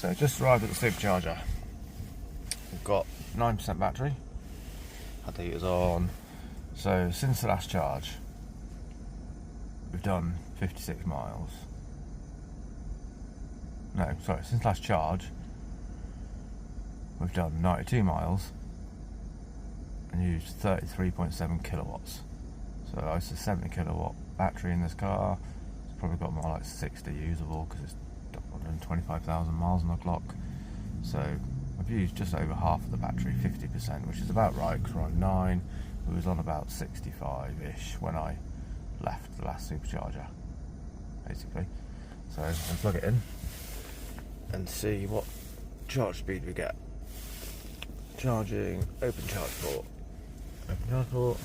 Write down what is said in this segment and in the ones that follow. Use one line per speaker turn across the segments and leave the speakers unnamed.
So just arrived at the supercharger. We've got 9% battery, had the heaters on. So since the last charge, we've done 56 miles. No, sorry, since last charge, we've done 92 miles and used 33.7 kilowatts. So it's a 70 kilowatt battery in this car. It's probably got more like 60 usable because it's 125,000 miles on the clock. So I've used just over half of the battery, 50%, which is about right because we're on 9. It was on about 65-ish when I left the last supercharger, basically. So I'll plug it in and see what charge speed we get. Charging, open charge port. Open charge port.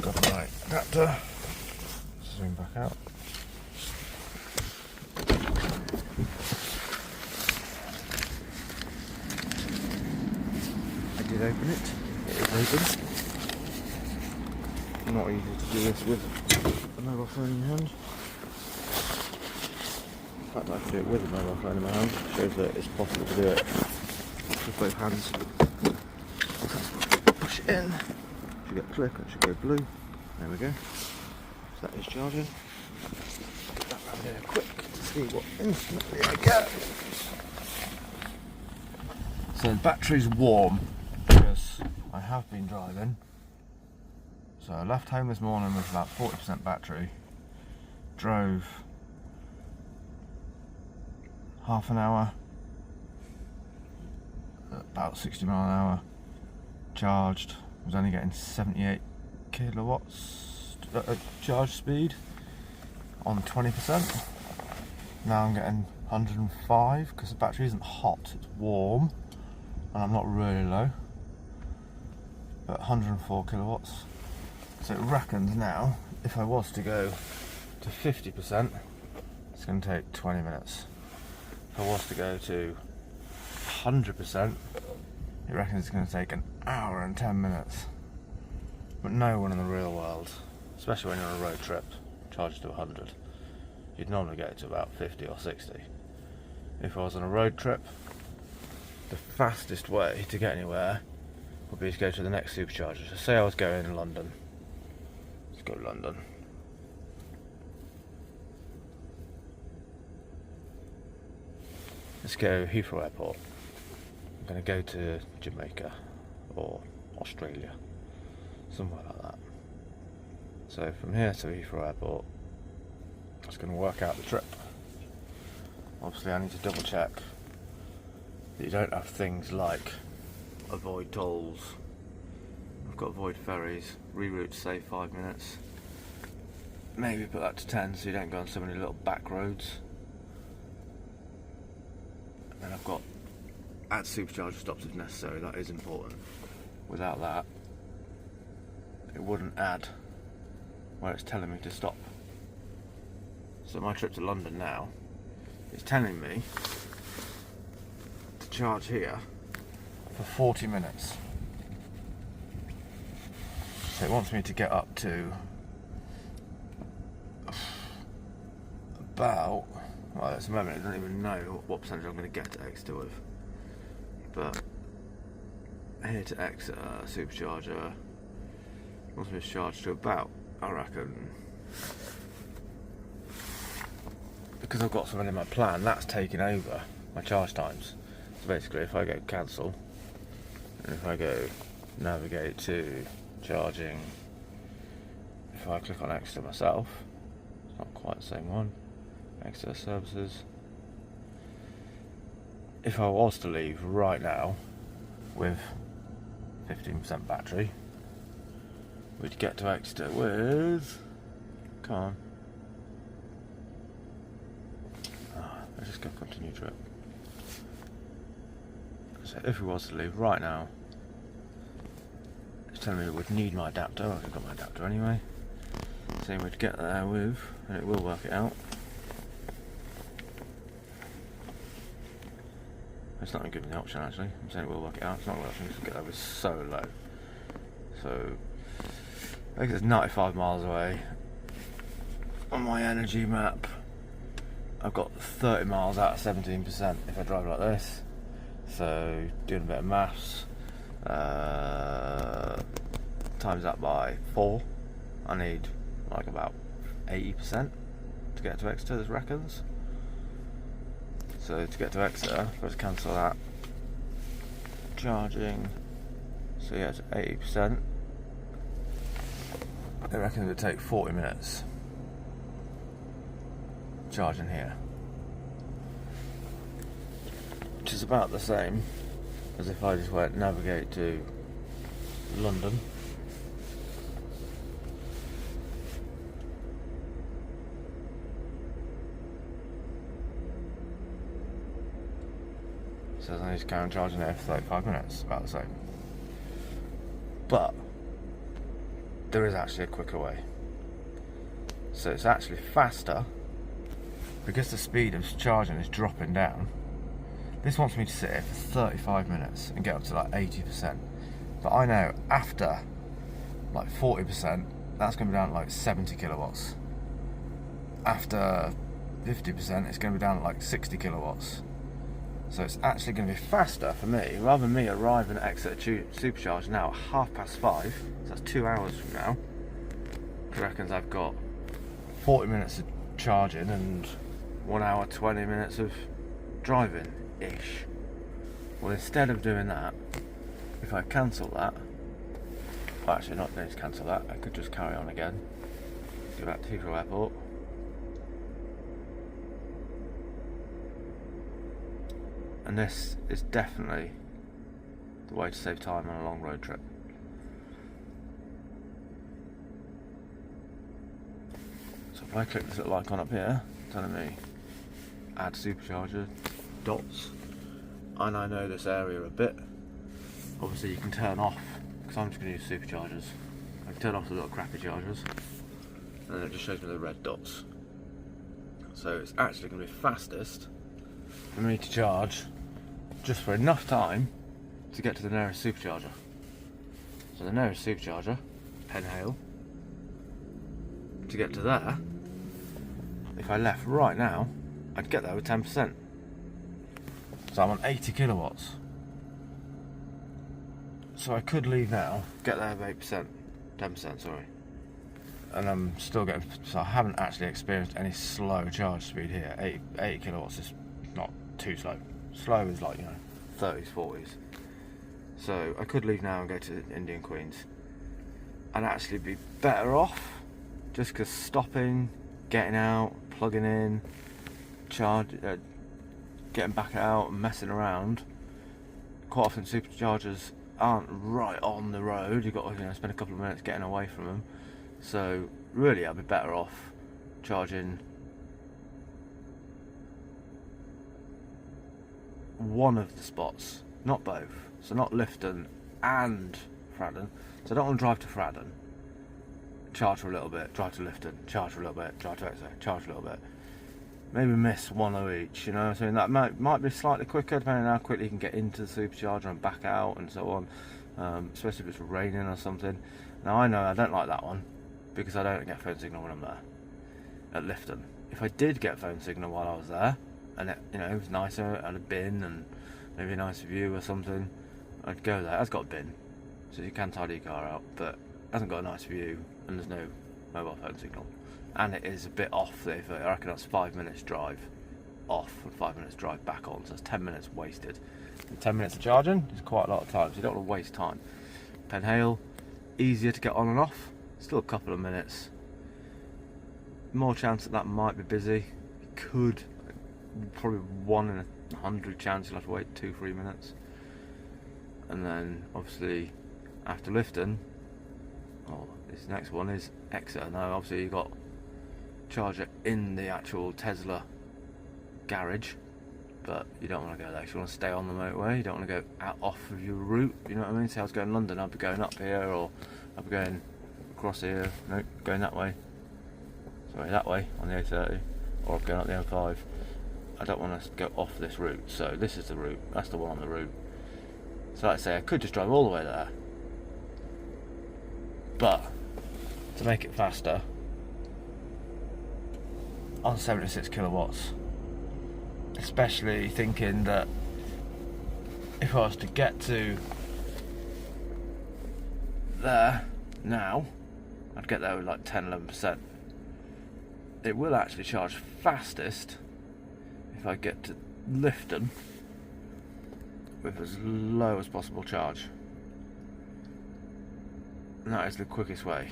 Got my adapter. Zoom back out. I did open it. It is open. Not easy to do this with a mobile phone in your hand. In fact, I can do it with a mobile phone in my hand. It shows that it's possible to do it with both hands. Push it in. Should get a click, it should go blue. There we go. So that is charging. Get that round here quick to see what instantly I get. So the battery's warm because I have been driving. So I left home this morning with about 40% battery. Drove half an hour, about 60 mile an hour. Charged, was only getting 78 kilowatts charge speed on 20%. Now I'm getting 105 because the battery isn't hot, it's warm, and I'm not really low. But 104 kilowatts. So it reckons now, if I was to go to 50%, it's going to take 20 minutes. If I was to go to 100%, it reckons it's going to take an hour and 10 minutes. But no one in the real world, especially when you're on a road trip, charges to 100. You'd normally get it to about 50 or 60. If I was on a road trip, the fastest way to get anywhere would be to go to the next supercharger. So say I was going to London. Let's go to London. Let's go Heathrow Airport. I'm going to go to Jamaica or Australia, somewhere like that. So from here to Heathrow Airport, it's going to work out the trip. Obviously I need to double check that you don't have things like avoid tolls. I've got avoid ferries, reroute to say 5 minutes. Maybe put that to 10 so you don't go on so many little back roads. And then I've got add supercharger stops if necessary, that is important. Without that, it wouldn't add where it's telling me to stop. So my trip to London now, it's telling me to charge here for 40 minutes. So it wants me to get up to about, well at the moment I don't even know what percentage I'm going to get to Exeter with. But here to Exeter supercharger wants me to charge to about, I reckon, because I've got something in my plan that's taking over my charge times. So basically if I go cancel and if I go navigate to charging, if I click on Exeter myself, it's not quite the same one, Exeter services. If I was to leave right now with 15% battery, we'd get to Exeter with, come on, let's just go continue trip. So if we was to leave right now, it's telling me it would need my adapter. I've got my adapter anyway. So we'd get there with, and it will work it out. It's not going to give me the option actually. I'm saying it will work it out. It's not going to work, get over so low. So I think it's 95 miles away on my energy map. I've got 30 miles out of 17% if I drive like this. So doing a bit of maths, times that by 4, I need like about 80% to get to Exeter, this reckons. So to get to Exeter, let's cancel that. Charging, so yeah, it's 80%. I reckon it would take 40 minutes charging here, which is about the same as if I just went navigate to London. So I need to carry on charging there for 35 minutes, about the same. But there is actually a quicker way. So it's actually faster because the speed of charging is dropping down. This wants me to sit here for 35 minutes and get up to like 80%. But I know after like 40%, that's going to be down to like 70 kilowatts. After 50%, it's going to be down to like 60 kilowatts. So it's actually going to be faster for me, rather than me arriving at Exeter Supercharge now at 5:30, so that's 2 hours from now. I reckon I've got 40 minutes of charging and 1 hour 20 minutes of driving-ish. Well, instead of doing that, if I cancel that, well, actually not going to cancel that, I could just carry on again, go back to Heathrow Airport. And this is definitely the way to save time on a long road trip. So if I click this little icon up here, telling me add supercharger dots, and I know this area a bit, obviously you can turn off, because I'm just going to use superchargers. I can turn off the little crappy chargers, and then it just shows me the red dots. So it's actually going to be fastest for me to charge just for enough time to get to the nearest supercharger. So the nearest supercharger, Penhale, to get to there, if I left right now, I'd get there with 10%. So I'm on 80 kilowatts. So I could leave now, get there with 8%, 10%, sorry. And I'm still getting, so I haven't actually experienced any slow charge speed here. 80 kilowatts is not too slow. Slow is like, 30s, 40s. So I could leave now and go to Indian Queens and actually be better off, just because stopping, getting out, plugging in, getting back out and messing around. Quite often superchargers aren't right on the road. You've got to spend a couple of minutes getting away from them. So really I'd be better off charging one of the spots, not both. So not Lifton and Fradden. So I don't want to drive to Fradden, charge for a little bit, drive to Lifton, charge for a little bit, drive to Exeter, charge for a little bit. Maybe miss one of each, so that might be slightly quicker depending on how quickly you can get into the supercharger and back out and so on, especially if it's raining or something. Now I know I don't like that one because I don't get phone signal when I'm there at Lifton. If I did get phone signal while I was there, and it was nicer, had a bin and maybe a nicer view or something, I'd go there. It's got a bin, so you can tidy your car out, but it hasn't got a nice view and there's no mobile phone signal. And it is a bit off. I reckon that's 5 minutes drive off and 5 minutes drive back on, so that's 10 minutes wasted. And 10 minutes of charging is quite a lot of time, so you don't want to waste time. Penhale, easier to get on and off, still a couple of minutes. More chance that might be busy. Could, probably 1 in 100 chance you'll have to wait 2-3 minutes. And then obviously after Lifton, this next one is Exeter. Now obviously you've got charger in the actual Tesla garage, but you don't want to go there. You want to stay on the motorway. You don't want to go out off of your route. You know what I mean? Say I was going to London, I'd be going up here, or I'd be going across here. No, going that way. Sorry, that way on the A30, or going up the M5. I don't want to go off this route. So this is the route. That's the one on the route. So like I say, I could just drive all the way there, but to make it faster, on 76 kilowatts, especially thinking that if I was to get to there now, I'd get there with like 10-11%. It will actually charge fastest if I get to Lifton with as low as possible charge. And that is the quickest way.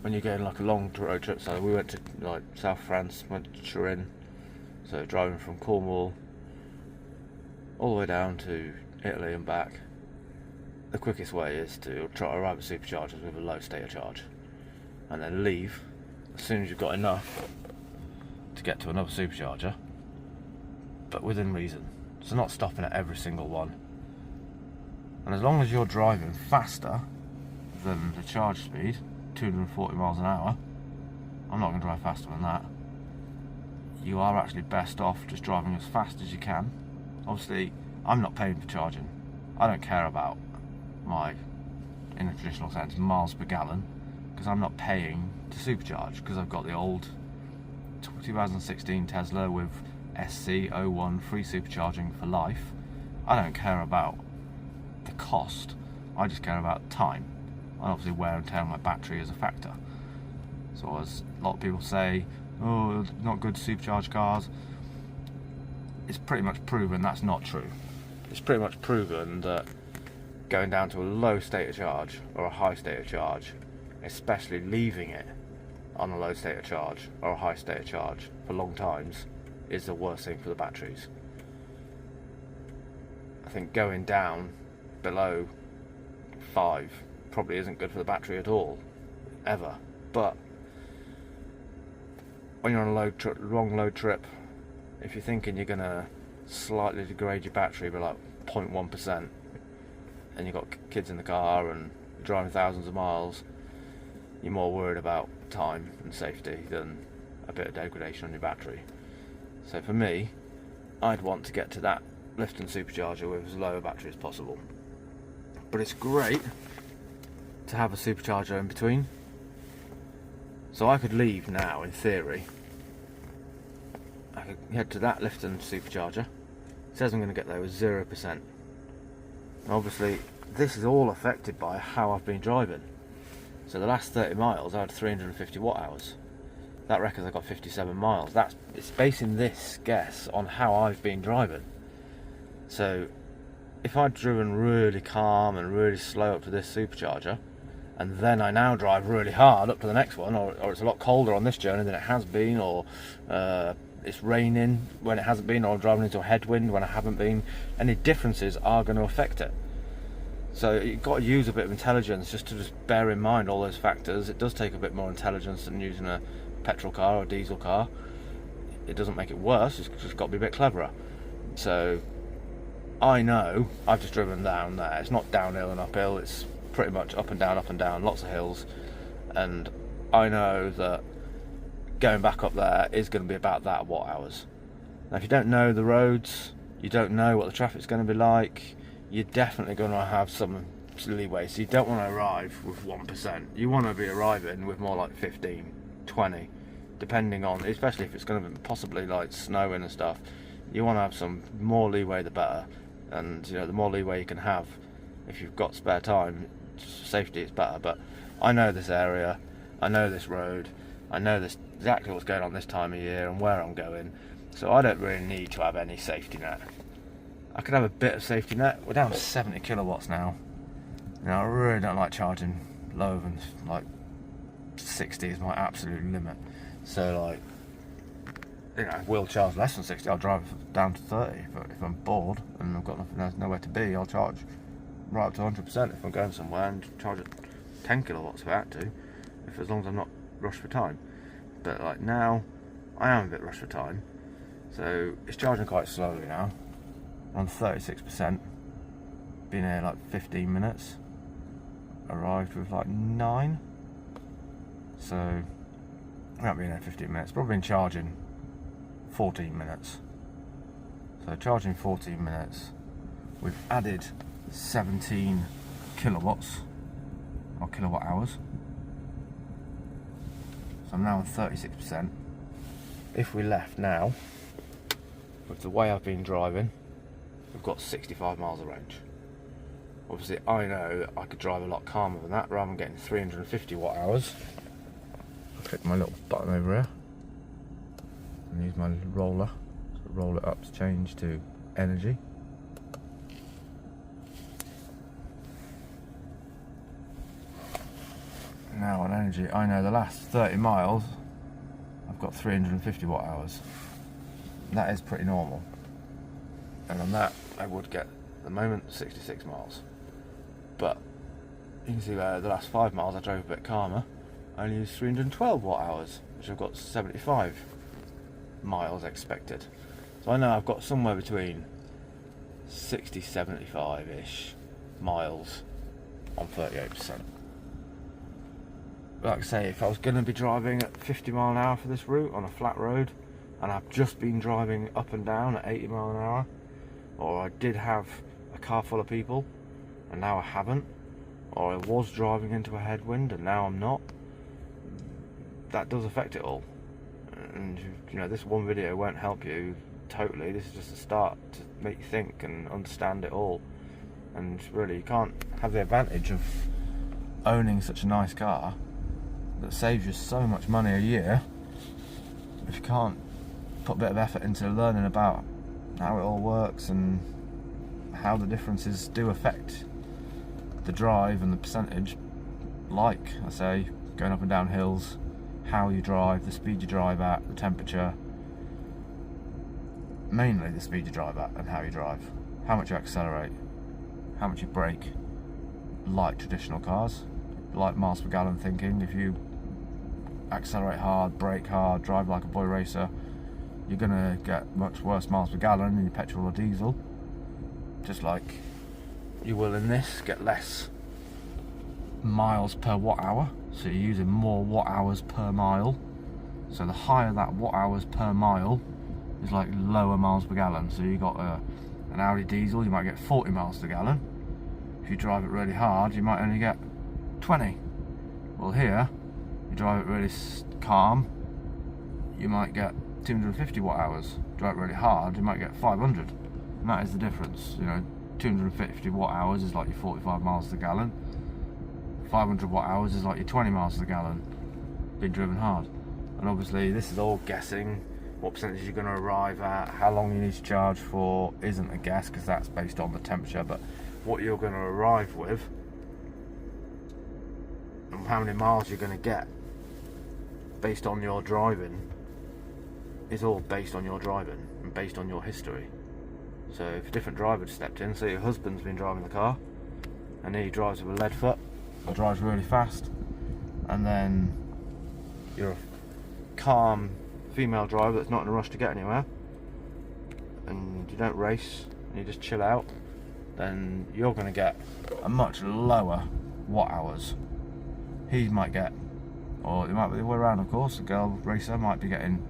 When you're going like a long road trip, so we went to like South France, went to Turin, so driving from Cornwall all the way down to Italy and back, the quickest way is to try to arrive at superchargers with a low state of charge and then leave as soon as you've got enough to get to another supercharger, but within reason, so not stopping at every single one. And as long as you're driving faster than the charge speed, 240 miles an hour, I'm not going to drive faster than that, you are actually best off just driving as fast as you can. Obviously, I'm not paying for charging. I don't care about my, in a traditional sense, miles per gallon, because I'm not paying to supercharge, because I've got the old 2016 Tesla with SC01 Free Supercharging for life. I don't care about the cost, I just care about time. And obviously wear and tear on my battery is a factor. So as a lot of people say, oh, not good supercharged cars, it's pretty much proven that's not true. It's pretty much proven that going down to a low state of charge or a high state of charge, especially leaving it on a low state of charge or a high state of charge for long times, is the worst thing for the batteries. I think going down below 5 probably isn't good for the battery at all, ever. But when you're on a long load trip, if you're thinking you're going to slightly degrade your battery by like 0.1%, and you've got kids in the car and you're driving thousands of miles, you're more worried about time and safety than a bit of degradation on your battery. So for me, I'd want to get to that Lifton supercharger with as low a battery as possible. But it's great to have a supercharger in between. So I could leave now, in theory. I could head to that Lifton supercharger. It says I'm going to get there with 0%. And obviously, this is all affected by how I've been driving. So the last 30 miles I had 350 watt hours. That reckons I got 57 miles. It's basing this guess on how I've been driving. So if I'd driven really calm and really slow up to this supercharger, and then I now drive really hard up to the next one, or it's a lot colder on this journey than it has been, or it's raining when it hasn't been, or I'm driving into a headwind when I haven't been, any differences are going to affect it. So you've got to use a bit of intelligence just to bear in mind all those factors. It does take a bit more intelligence than using a petrol car or a diesel car. It doesn't make it worse, it's just got to be a bit cleverer. So I know I've just driven down there. It's not downhill and uphill, it's pretty much up and down, lots of hills. And I know that going back up there is going to be about that watt hours. Now if you don't know the roads, you don't know what the traffic's going to be like, you're definitely going to have some leeway. So you don't want to arrive with 1%. You want to be arriving with more like 15, 20, depending on, especially if it's going to be possibly like snowing and stuff. You want to have some more leeway the better. And you know, the more leeway you can have, if you've got spare time, safety is better. But I know this area, I know this road, I know this exactly what's going on this time of year and where I'm going, so I don't really need to have any safety net. I could have a bit of safety net. We're down to 70 kilowatts now. You know, I really don't like charging lower than like 60 is my absolute limit. So like, you know, we'll charge less than 60, I'll drive down to 30. But if I'm bored and I've got nothing, there's nowhere to be, I'll charge right up to 100% if I'm going somewhere, and charge at 10 kilowatts if I had to, as long as I'm not rushed for time. But like now, I am a bit rushed for time, so it's charging quite slowly now. I'm 36%, been here like 15 minutes, arrived with like 9, so I haven't been here 15 minutes, probably been charging 14 minutes. So charging 14 minutes, we've added 17 kilowatts, or kilowatt hours. So I'm now on 36%. If we left now, with the way I've been driving, we've got 65 miles of range. Obviously I know I could drive a lot calmer than that rather than getting 350 watt hours. I'll click my little button over here and use my roller to roll it up to change to energy. Now on energy, I know the last 30 miles I've got 350 watt hours. That is pretty normal. And on that I would get, at the moment, 66 miles. But you can see there the last 5 miles I drove a bit calmer. I only used 312 watt hours, which I've got 75 miles expected. So I know I've got somewhere between 60, 75-ish miles on 38%. Like I say, if I was going to be driving at 50 mile an hour for this route on a flat road, and I've just been driving up and down at 80 mile an hour, or I did have a car full of people and now I haven't, or I was driving into a headwind and now I'm not, that does affect it all. And you know, this one video won't help you totally. This is just a start to make you think and understand it all. And really, you can't have the advantage of owning such a nice car that saves you so much money a year if you can't put a bit of effort into learning about how it all works and how the differences do affect the drive and the percentage. Like I say, going up and down hills, how you drive, the speed you drive at, the temperature, mainly the speed you drive at and how you drive, how much you accelerate, how much you brake, like traditional cars, like miles per gallon thinking. If you accelerate hard, brake hard, drive like a boy racer, you're gonna get much worse miles per gallon in your petrol or diesel. Just like you will in this, get less miles per watt hour, so you're using more watt hours per mile. So the higher that watt hours per mile is like lower miles per gallon. So you got an Audi diesel, you might get 40 miles per gallon. If you drive it really hard, you might only get 20. Well, here you drive it really calm, you might get 250 watt hours. Drive it really hard, you might get 500. And that is the difference. You know, 250 watt hours is like your 45 miles per gallon. 500 watt hours is like your 20 miles per gallon being driven hard. And obviously this is all guessing. What percentage you're going to arrive at, how long you need to charge for isn't a guess, because that's based on the temperature. But what you're going to arrive with and how many miles you're going to get based on your driving is all based on your driving and based on your history. So if a different driver stepped in, say your husband's been driving the car and he drives with a lead foot or drives really fast, and then you're a calm female driver that's not in a rush to get anywhere, and you don't race and you just chill out, then you're going to get a much lower watt hours. He might get, or it might be the way around, of course, the girl racer might be getting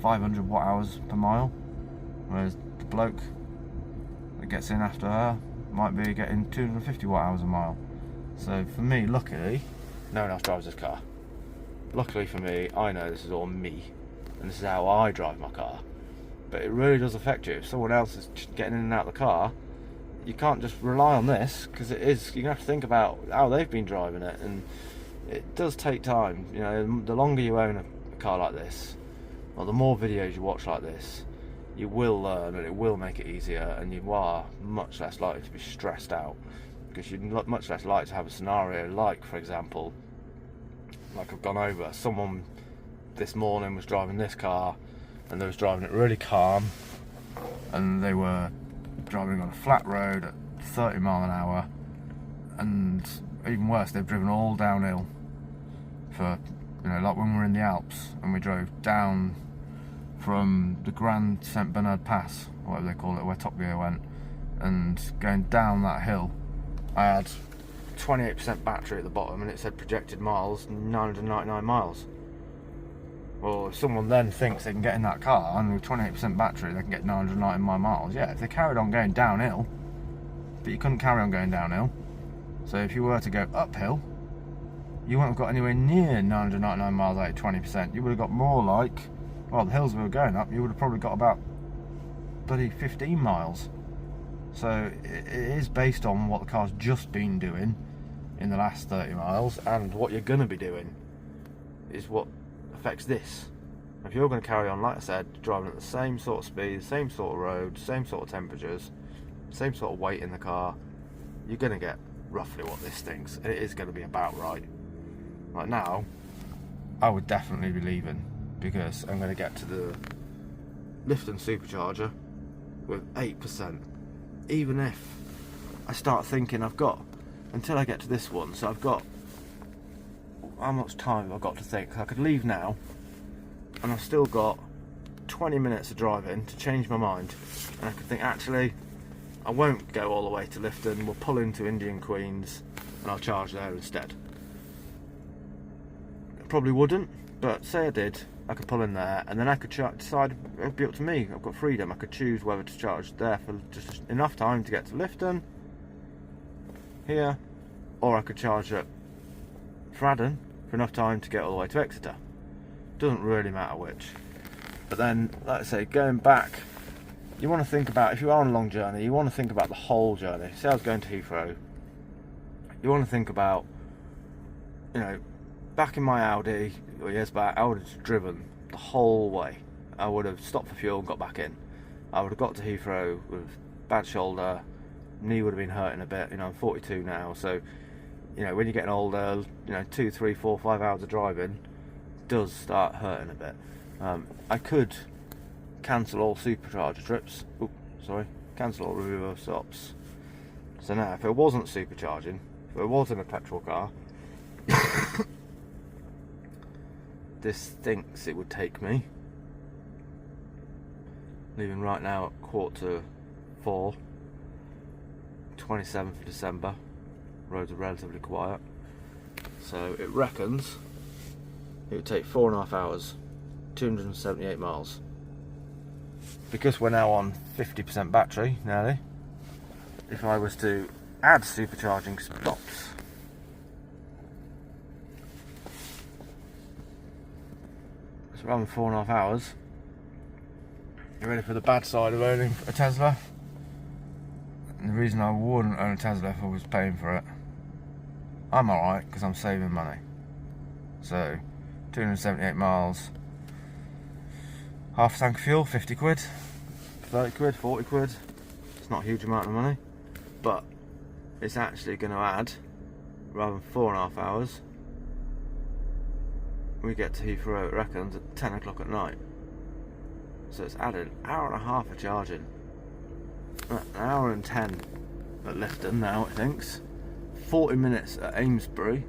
500 watt hours per mile, whereas the bloke that gets in after her might be getting 250 watt hours a mile. So for me, luckily, no one else drives this car. Luckily for me, I know this is all me, and this is how I drive my car. But it really does affect you. If someone else is getting in and out of the car, you can't just rely on this, because it is, you're going to have to think about how they've been driving it, and it does take time. You know, the longer you own a car like this, or the more videos you watch like this, you will learn, and it will make it easier, and you are much less likely to be stressed out, because you're much less likely to have a scenario like, for example, like I've gone over, someone this morning was driving this car and they was driving it really calm, and they were driving on a flat road at 30 mile an hour, and even worse, they've driven all downhill for, you know, like when we were in the Alps and we drove down from the Grand St Bernard Pass, or whatever they call it, where Top Gear went, and going down that hill, I had 28% battery at the bottom and it said projected miles 999 miles. Well, if someone then thinks they can get in that car and with 28% battery they can get 999 miles, yeah, if they carried on going downhill, but you couldn't carry on going downhill, so if you were to go uphill, you wouldn't have got anywhere near 999 miles out of 20%. You would have got more like, well, the hills we were going up, you would have probably got about bloody 15 miles. So it is based on what the car's just been doing in the last 30 miles, and what you're going to be doing is what affects this. If you're going to carry on, like I said, driving at the same sort of speed, same sort of road, same sort of temperatures, same sort of weight in the car, you're going to get roughly what this thinks. It is going to be about right. Right now, I would definitely be leaving, because I'm going to get to the Lifton supercharger with 8%. Even if I start thinking I've got, until I get to this one, so I've got, how much time have I got to think? I could leave now, and I've still got 20 minutes of driving to change my mind, and I could think, actually, I won't go all the way to Lifton, we'll pull into Indian Queens, and I'll charge there instead. I probably wouldn't, but say I did, I could pull in there, and then I could decide, it'd be up to me, I've got freedom, I could choose whether to charge there for just enough time to get to Lifton, here, or I could charge at Fradden for enough time to get all the way to Exeter. Doesn't really matter which. But then, like I say, going back, you want to think about, if you are on a long journey, you want to think about the whole journey. Say I was going to Heathrow, you want to think about, you know, back in my Audi, or years back, I would have driven the whole way. I would have stopped for fuel and got back in. I would have got to Heathrow with bad shoulder, knee would have been hurting a bit. You know, I'm 42 now, so, you know, when you're getting older, you know, 2, 3, 4, 5 hours of driving does start hurting a bit. I could cancel all supercharger trips. Cancel all reverse stops. So now, if it wasn't supercharging, if it wasn't a petrol car, this thinks it would take me, leaving right now at 3:45, 27th of December, roads are relatively quiet, so it reckons it would take 4.5 hours, 278 miles. Because we're now on 50% battery, nearly, if I was to add supercharging stops, so around 4.5 hours. You ready for the bad side of owning a Tesla? And the reason I wouldn't own a Tesla if I was paying for it, I'm alright because I'm saving money. So 278 miles, half a tank of fuel, 50 quid, 30 quid, 40 quid. It's not a huge amount of money, but it's actually going to add, rather than 4.5 hours, we get to Heathrow, it reckons, at 10 o'clock at night. So it's added an hour and a half of charging. An hour and 10 at Lifton now, it thinks. 40 minutes at Amesbury,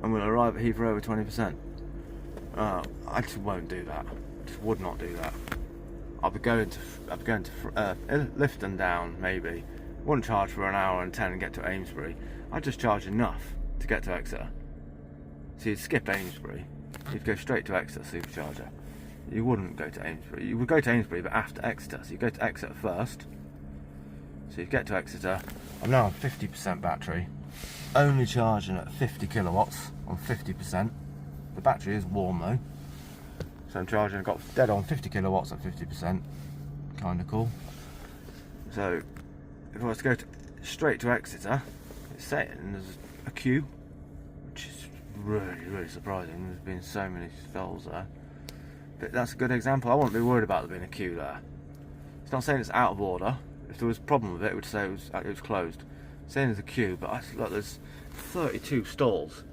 and we'll arrive at Heathrow with 20%. I just won't do that. Just would not do that. I'll be going to Lifton down, maybe. Wouldn't charge for an hour and 10 and get to Amesbury. I'd just charge enough to get to Exeter. So you'd skip Amesbury. You'd go straight to Exeter supercharger. You wouldn't go to Amesbury. You would go to Amesbury, but after Exeter. So you go to Exeter first. So you get to Exeter. I'm now on 50% battery. Only charging at 50 kilowatts on 50%. The battery is warm though. So I'm charging, I've got dead on 50 kilowatts at 50%. Kind of cool. So if I was to go straight to Exeter, it's saying there's a queue, which is really surprising. There's been so many stalls there. But that's a good example. I wouldn't be worried about there being a queue there. It's not saying it's out of order. If there was a problem with it, it would say it was closed. It's saying there's a queue, but look, there's 32 stalls.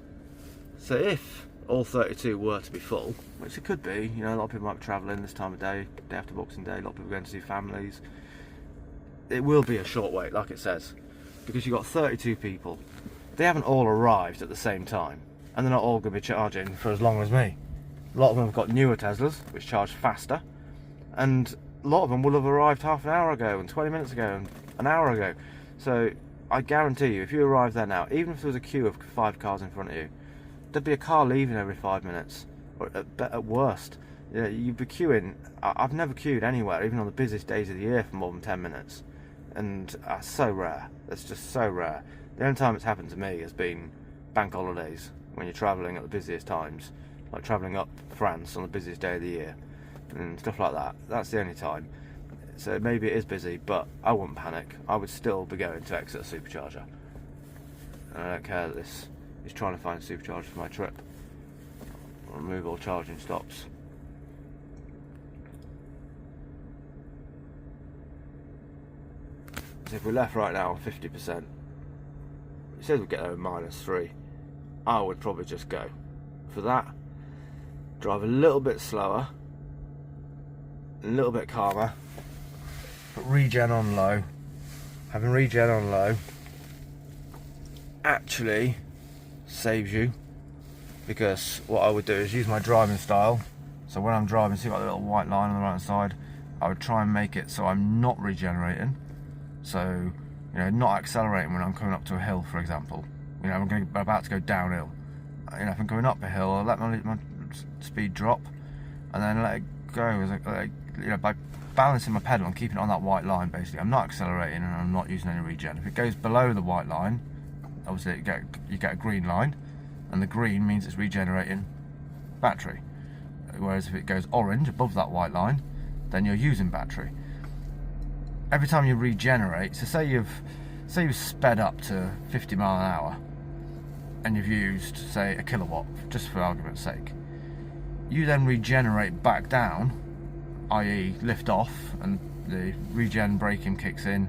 So if all 32 were to be full, which it could be, you know, a lot of people might be travelling this time of day, day after Boxing Day, a lot of people going to see families. It will be a short wait, like it says, because you've got 32 people. They haven't all arrived at the same time, and they're not all going to be charging for as long as me. A lot of them have got newer Teslas, which charge faster, and a lot of them will have arrived half an hour ago, and 20 minutes ago, and an hour ago. So I guarantee you, if you arrive there now, even if there was a queue of 5 cars in front of you, there'd be a car leaving every 5 minutes, or at worst. Yeah, you'd be queuing. I've never queued anywhere, even on the busiest days of the year, for more than 10 minutes. And that's so rare. That's just so rare. The only time it's happened to me has been bank holidays, when you're travelling at the busiest times, like travelling up France on the busiest day of the year, and stuff like that. That's the only time. so maybe it is busy, but I wouldn't panic. I would still be going to exit a supercharger. And I don't care that this is trying to find a supercharger for my trip. I'll remove all charging stops. So if we're left right now on 50%, it says we'll get there with -3. I would probably just go for that. Drive a little bit slower, a little bit calmer, but regen on low. Having regen on low actually saves you, because what I would do is use my driving style. So when I'm driving, see like the little white line on the right hand side, I would try and make it so I'm not regenerating. So, you know, not accelerating when I'm coming up to a hill, for example. You know, I'm about to go downhill. You know, if I'm going up a hill, I'll let my speed drop, and then let it go as you know, by balancing my pedal and keeping it on that white line. Basically, I'm not accelerating and I'm not using any regen. If it goes below the white line, obviously you get a green line, and the green means it's regenerating battery. Whereas if it goes orange above that white line, then you're using battery. Every time you regenerate, so say you've sped up to 50 mile an hour and you've used, say, a kilowatt, just for argument's sake, you then regenerate back down, i.e. lift off, and the regen braking kicks in.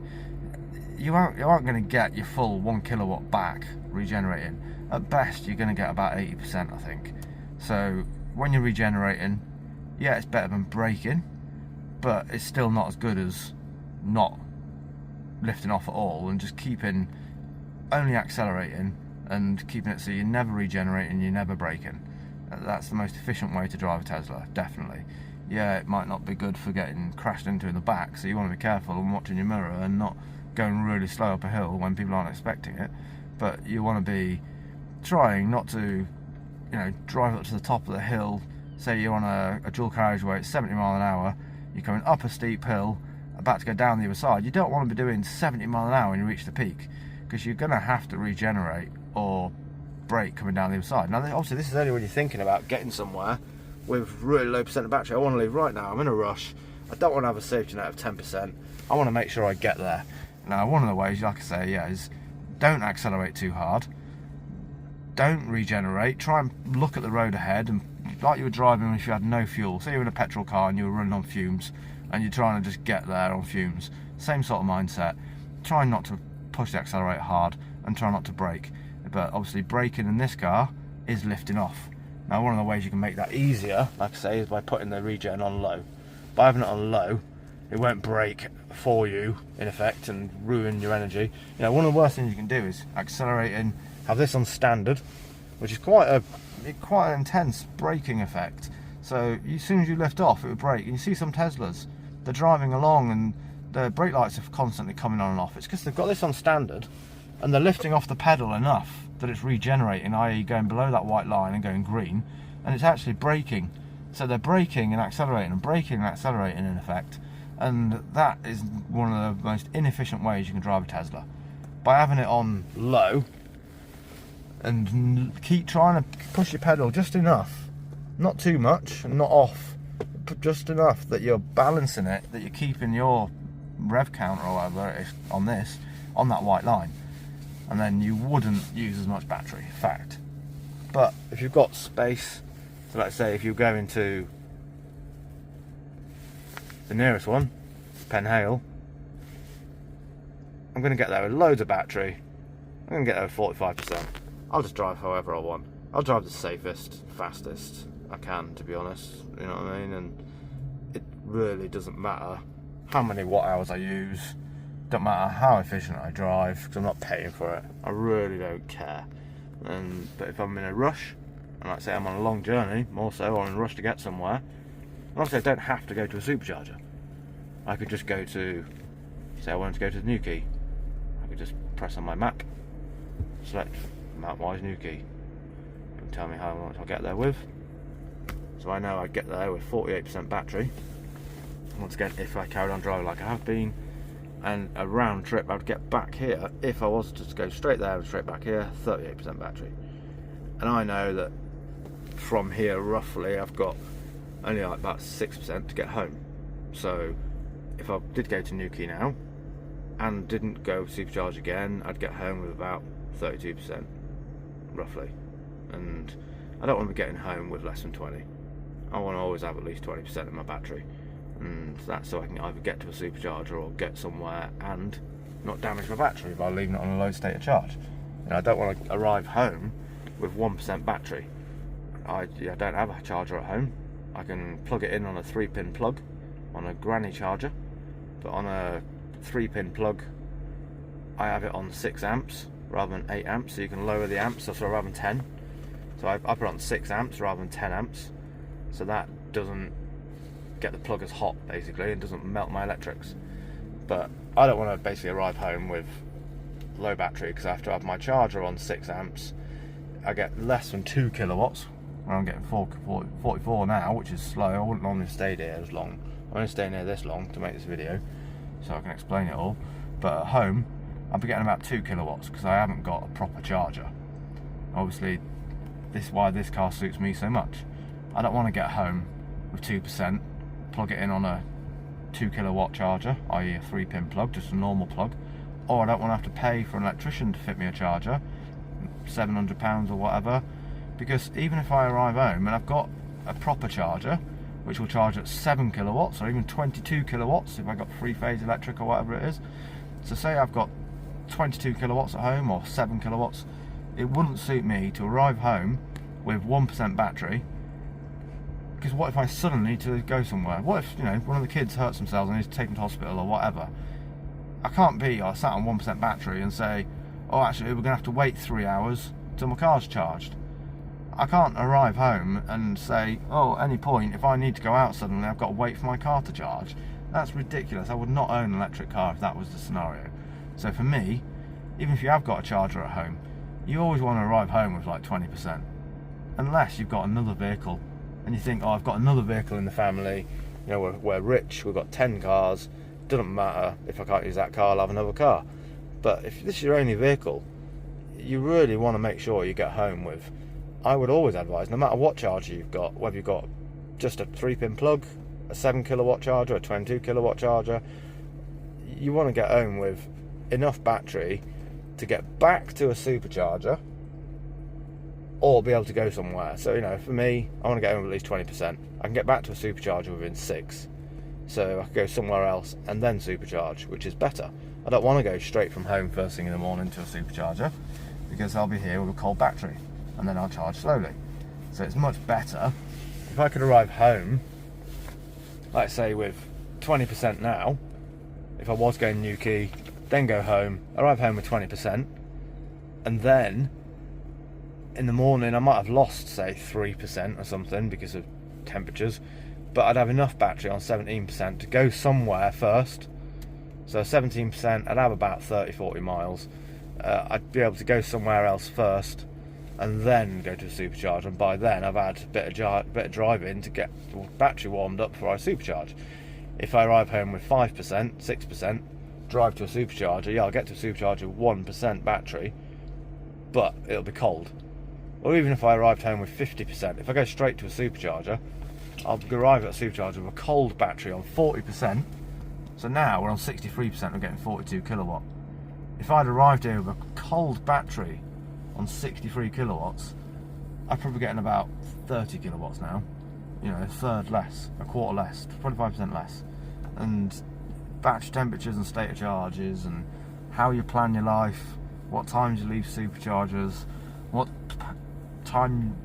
You aren't going to get your full 1 kilowatt back regenerating. At best, you're going to get about 80%, I think. So when you're regenerating, yeah, it's better than braking, but it's still not as good as not lifting off at all and just keeping only accelerating and keeping it so you're never regenerating, you're never braking. That's the most efficient way to drive a Tesla, definitely. Yeah, it might not be good for getting crashed into in the back, so you want to be careful and watching your mirror and not going really slow up a hill when people aren't expecting it. But you want to be trying not to, you know, drive up to the top of the hill. Say you're on a dual carriageway at 70 mile an hour, you're coming up a steep hill, about to go down the other side. You don't want to be doing 70 mile an hour when you reach the peak, because you're going to have to regenerate or brake coming down the other side. Now obviously this is only when you're thinking about getting somewhere with really low percent of battery. I want to leave right now, I'm in a rush, I don't want to have a safety net of 10%, I want to make sure I get there. Now one of the ways, like I say, yeah, is don't accelerate too hard, don't regenerate, try and look at the road ahead, and like you were driving if you had no fuel. Say you're in a petrol car and you were running on fumes and you're trying to just get there on fumes, same sort of mindset. Try not to push the accelerator hard and try not to brake. But obviously braking in this car is lifting off. Now one of the ways you can make that easier, like I say, is by putting the regen on low. By having it on low, it won't brake for you in effect and ruin your energy. You know, one of the worst things you can do is accelerating, have this on standard, which is quite an intense braking effect. So as soon as you lift off, it would brake. And you see some Teslas, they're driving along and the brake lights are constantly coming on and off. It's because they've got this on standard and they're lifting off the pedal enough that it's regenerating, i.e. going below that white line and going green, and it's actually braking. So they're braking and accelerating in effect, and that is one of the most inefficient ways you can drive a Tesla. By having it on low and keep trying to push your pedal just enough, not too much and not off, but just enough that you're balancing it, that you're keeping your rev counter or whatever it is on this on that white line, and then you wouldn't use as much battery, fact. But if you've got space, so let's say if you're going to the nearest one, Penhale, I'm going to get there with loads of battery, I'm going to get there with 45%. I'll just drive however I want. I'll drive the safest, fastest I can, to be honest, you know what I mean? And it really doesn't matter how many watt hours I use, don't matter how efficient I drive, because I'm not paying for it. I really don't care. But if I'm in a rush, and like I say I'm on a long journey, more so, or in a rush to get somewhere, and obviously I don't have to go to a supercharger. I could just go to, say I wanted to go to the New Key, I could just press on my map, select map-wise New Key, and tell me how much I'll get there with. So I know I'd get there with 48% battery, once again if I carried on driving like I have been, and a round trip I'd get back here, if I was to just go straight there and straight back here, 38% battery. And I know that from here roughly I've got only like about 6% to get home. So if I did go to Newquay now and didn't go supercharge again, I'd get home with about 32% roughly, and I don't want to be getting home with less than 20. I want to always have at least 20% in my battery, and that's so I can either get to a supercharger or get somewhere and not damage my battery by leaving it on a low state of charge. You know, I don't want to arrive home with 1% battery. I don't have a charger at home. I can plug it in on a 3-pin plug on a granny charger, but on a 3-pin plug I have it on 6 amps rather than 8 amps, so you can lower the amps, so rather than 10. So I put it on 6 amps rather than 10 amps, so that doesn't get the plug as hot basically and doesn't melt my electrics. But I don't want to basically arrive home with low battery, because I have to have my charger on 6 amps. I get less than 2 kilowatts, where I'm getting 44 now, which is slow. I wouldn't normally stay here as long. I'm only staying here this long to make this video, so I can explain it all. But at home, I'll be getting about 2 kilowatts, because I haven't got a proper charger. Obviously, this is why this car suits me so much. I don't want to get home with 2%, plug it in on a 2 kilowatt charger, i.e. a 3-pin plug, just a normal plug, or I don't want to have to pay for an electrician to fit me a charger, £700 or whatever, because even if I arrive home and I've got a proper charger which will charge at 7 kilowatts or even 22 kilowatts if I got 3-phase electric or whatever it is, so say I've got 22 kilowatts at home or 7 kilowatts, it wouldn't suit me to arrive home with 1% battery, because what if I suddenly need to go somewhere? What if, you know, one of the kids hurts themselves and I need to take them to hospital or whatever? I can't be sat on 1% battery and say, oh actually we're going to have to wait 3 hours till my car's charged. I can't arrive home and say, oh, at any point if I need to go out suddenly I've got to wait for my car to charge. That's ridiculous. I would not own an electric car if that was the scenario. So for me, even if you have got a charger at home, you always want to arrive home with like 20%, unless you've got another vehicle and you think, oh, I've got another vehicle in the family, you know, we're rich, we've got 10 cars, doesn't matter, if I can't use that car I'll have another car. But if this is your only vehicle, you really want to make sure you get home with, I would always advise, no matter what charger you've got, whether you've got just a 3-pin plug, a 7 kilowatt charger, a 22 kilowatt charger, you want to get home with enough battery to get back to a supercharger or be able to go somewhere. So, you know, for me, I want to get home with at least 20%. I can get back to a supercharger within 6, so I could go somewhere else and then supercharge, which is better. I don't want to go straight from home first thing in the morning to a supercharger, because I'll be here with a cold battery and then I'll charge slowly. So it's much better if I could arrive home, let's say with 20% now, if I was going Newquay, then go home, arrive home with 20%, and then in the morning I might have lost, say, 3% or something because of temperatures, but I'd have enough battery on 17% to go somewhere first. So 17%, I'd have about 30-40 miles. I'd be able to go somewhere else first and then go to a supercharger, and by then I've had a bit of driving to get the battery warmed up before I supercharge. If I arrive home with 5%, 6%, drive to a supercharger, yeah, I'll get to a supercharger with 1% battery, but it'll be cold. Or even if I arrived home with 50%, if I go straight to a supercharger, I'll arrive at a supercharger with a cold battery on 40%. So now we're on 63%, we're getting 42 kilowatt. If I'd arrived here with a cold battery on 63 kilowatts, I'd probably getting about 30 kilowatts now. You know, a third less, a quarter less, 25% less. And battery temperatures and state of charges and how you plan your life, what times you leave superchargers, what times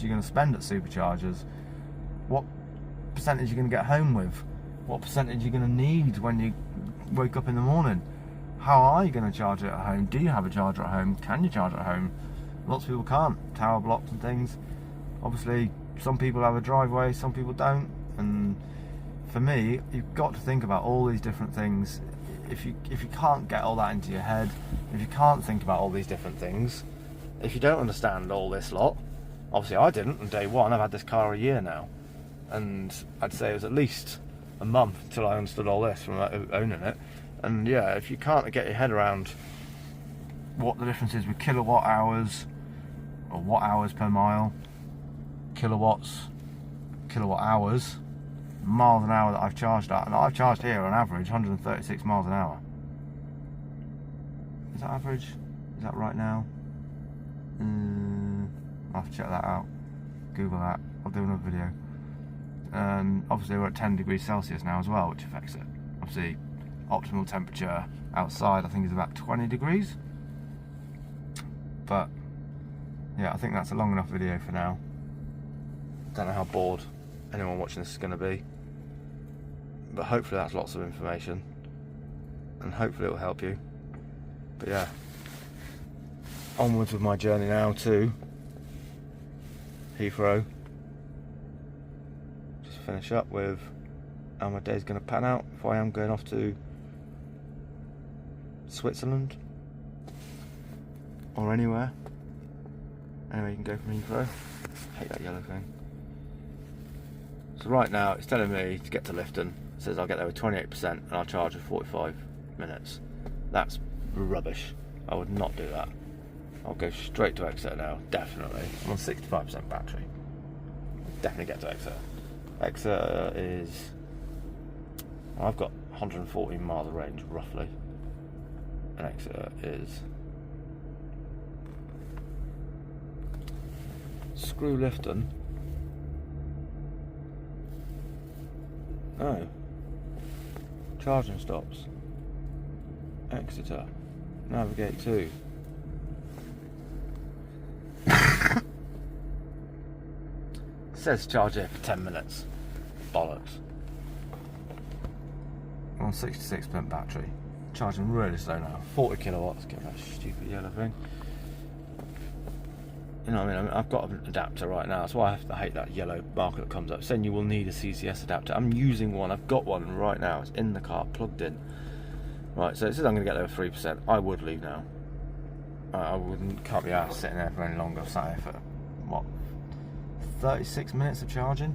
you're going to spend at superchargers, what percentage you're going to get home with, what percentage you're going to need when you wake up in the morning. How are you going to charge it at home? Do you have a charger at home? Can you charge at home? Lots of people can't. Tower blocks and things. Obviously, some people have a driveway, some people don't. And for me, you've got to think about all these different things. If you can't get all that into your head, if you can't think about all these different things, if you don't understand all this lot, obviously I didn't on day one. I've had this car a year now, and I'd say it was at least a month until I understood all this from owning it. And yeah, if you can't get your head around what the difference is with kilowatt hours or watt hours per mile, kilowatts, kilowatt hours, miles an hour that I've charged at, and I've charged here on average 136 miles an hour. Is that average? Is that right now? I'll have to check that out. Google that. I'll do another video. And obviously we're at 10 degrees Celsius now as well, which affects it. Obviously, optimal temperature outside I think is about 20 degrees. But yeah, I think that's a long enough video for now. Don't know how bored anyone watching this is going to be, but hopefully that's lots of information, and hopefully it will help you. But yeah, onwards with my journey now to Heathrow. Just finish up with how my day's going to pan out if I am going off to Switzerland or anywhere. Anyway, you can go from Heathrow. I hate that yellow thing. So right now it's telling me to get to Lifton. It says I'll get there with 28% and I'll charge for 45 minutes. That's rubbish. I would not do that. I'll go straight to Exeter now, definitely. I'm on 65% battery. I'll definitely get to Exeter. Exeter is... I've got 114 miles of range, roughly. And Exeter is... Screw Lifton. Oh. Charging stops. Exeter. Navigate to. Says charge here for 10 minutes. Bollocks. I'm on 66% battery. Charging really slow now. 40 kilowatts. Get that stupid yellow thing. You know what I mean? I've got an adapter right now. That's why I hate that yellow marker that comes up saying you will need a CCS adapter. I'm using one. I've got one right now. It's in the car, plugged in. Right, so it says I'm going to get there with 3%. I would leave now. Can't be arsed sitting there for any longer. I've sat here for, what, 36 minutes of charging?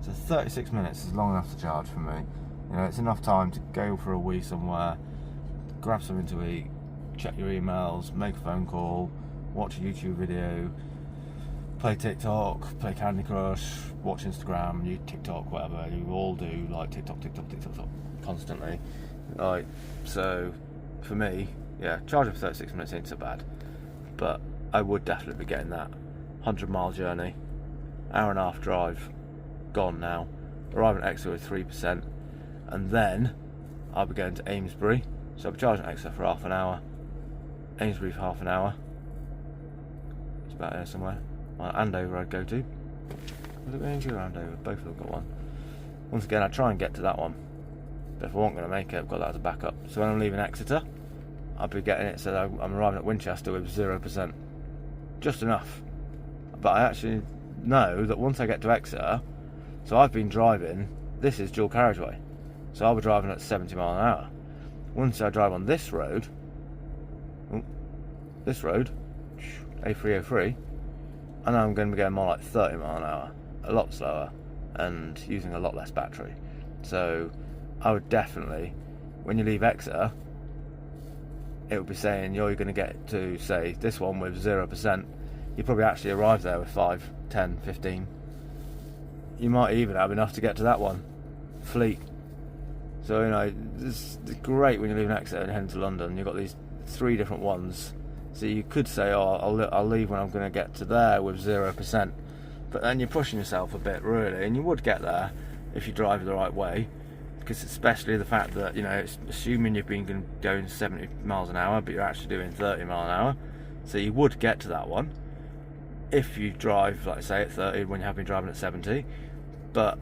So 36 minutes is long enough to charge for me. You know, it's enough time to go for a wee somewhere, grab something to eat, check your emails, make a phone call, watch a YouTube video, play TikTok, play Candy Crush, watch Instagram, you TikTok, whatever. You all do like TikTok constantly. Like, so for me, yeah, charging for 36 minutes ain't so bad, but I would definitely be getting that 100-mile journey, hour and a half drive, gone now, arriving at Exeter with 3%, and then I'll be going to Amesbury, so I'll be charging at Exeter for half an hour, Amesbury for half an hour, it's about here somewhere, Andover I'd go to, was it Amesbury or Andover? Both of them got one. Once again, I'd try and get to that one, but if I wasn't going to make it, I've got that as a backup. So when I'm leaving Exeter, I'll be getting it so that I'm arriving at Winchester with 0%. Just enough. But I actually know that once I get to Exeter, so I've been driving, this is dual carriageway, so I'll be driving at 70 miles an hour. Once I drive on this road, A303, I know I'm going to be going more like 30 miles an hour, a lot slower, and using a lot less battery. So I would definitely, when you leave Exeter, it would be saying you're going to get to, say, this one with 0%. You probably actually arrive there with 5, 10, 15. You might even have enough to get to that one. Fleet. So, you know, it's great when you're leaving Exeter and heading to London. You've got these 3 different ones. So you could say, oh, I'll leave when I'm going to get to there with 0%. But then you're pushing yourself a bit, really. And you would get there if you drive the right way. Because especially the fact that, you know, it's assuming you've been going 70 miles an hour, but you're actually doing 30 miles an hour. So you would get to that one if you drive, like I say, at 30 when you have been driving at 70. But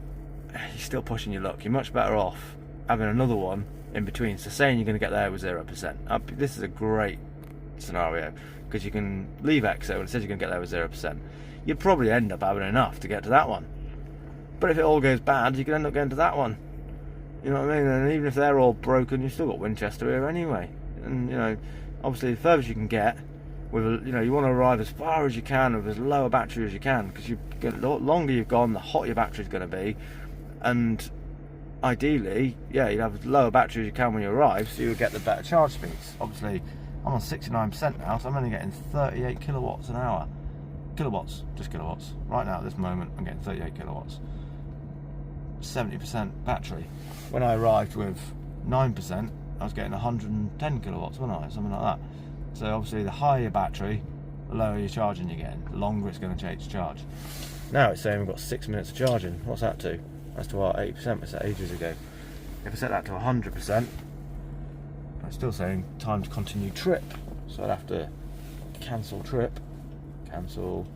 you're still pushing your luck. You're much better off having another one in between. So saying you're going to get there with 0%. This is a great scenario because you can leave Exeter when it says you're going to get there with 0%. You'd probably end up having enough to get to that one. But if it all goes bad, you can end up getting to that one. You know what I mean? And even if they're all broken, you've still got Winchester here anyway. And, you know, obviously the furthest you can get, with, you know, you want to arrive as far as you can with as low a battery as you can, because the longer you've gone, the hotter your battery's going to be. And ideally, yeah, you'd have as low a battery as you can when you arrive, so you'll get the better charge speeds. Obviously, I'm on 69% now, so I'm only getting 38 kilowatts an hour. Kilowatts, just kilowatts. Right now, at this moment, I'm getting 38 kilowatts. 70% battery. When I arrived with 9%, I was getting 110 kilowatts, wasn't I? Something like that. So obviously the higher your battery, the lower your charging you're getting, the longer it's going to take to charge. Now it's saying we've got 6 minutes of charging. What's that to? That's to our 80%, we set ages ago. If I set that to 100%, it's still saying time to continue trip. So I'd have to cancel trip, cancel.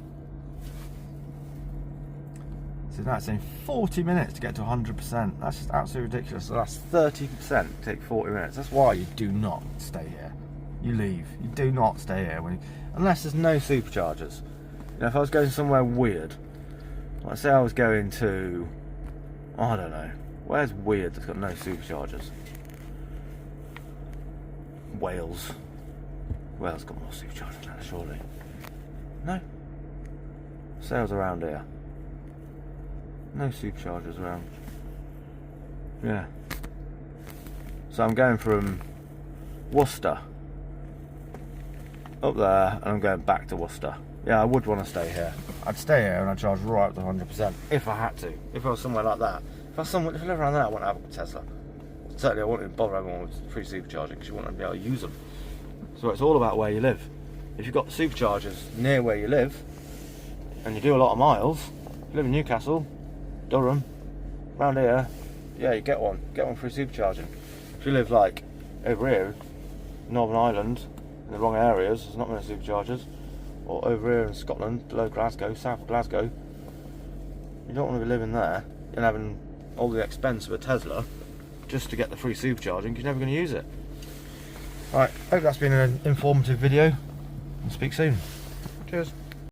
So now it's saying 40 minutes to get to 100%. That's just absolutely ridiculous. So that's 30%, take 40 minutes. That's why you do not stay here. You leave. You do not stay here unless there's no superchargers. You know, if I was going somewhere weird, like say I was going to, I don't know, where's weird that's got no superchargers? Wales. Wales got more superchargers than that, surely. No. Say I was around here. No superchargers around. Yeah. So I'm going from Worcester up there, and I'm going back to Worcester. Yeah, I would want to stay here. I'd stay here and I'd charge right up to 100% if I had to. If I was somewhere like that. If I live around there, I wouldn't have a Tesla. Certainly I wouldn't bother everyone with free supercharging because you wouldn't be able to use them. So it's all about where you live. If you've got superchargers near where you live, and you do a lot of miles, you live in Newcastle, Durham, around here, yeah, you get one free supercharging. If you live like over here, Northern Ireland, in the wrong areas, there's not many superchargers, or over here in Scotland, below Glasgow, south of Glasgow, you don't want to be living there and having all the expense of a Tesla just to get the free supercharging because you're never going to use it. Right, hope that's been an informative video, and speak soon. Cheers.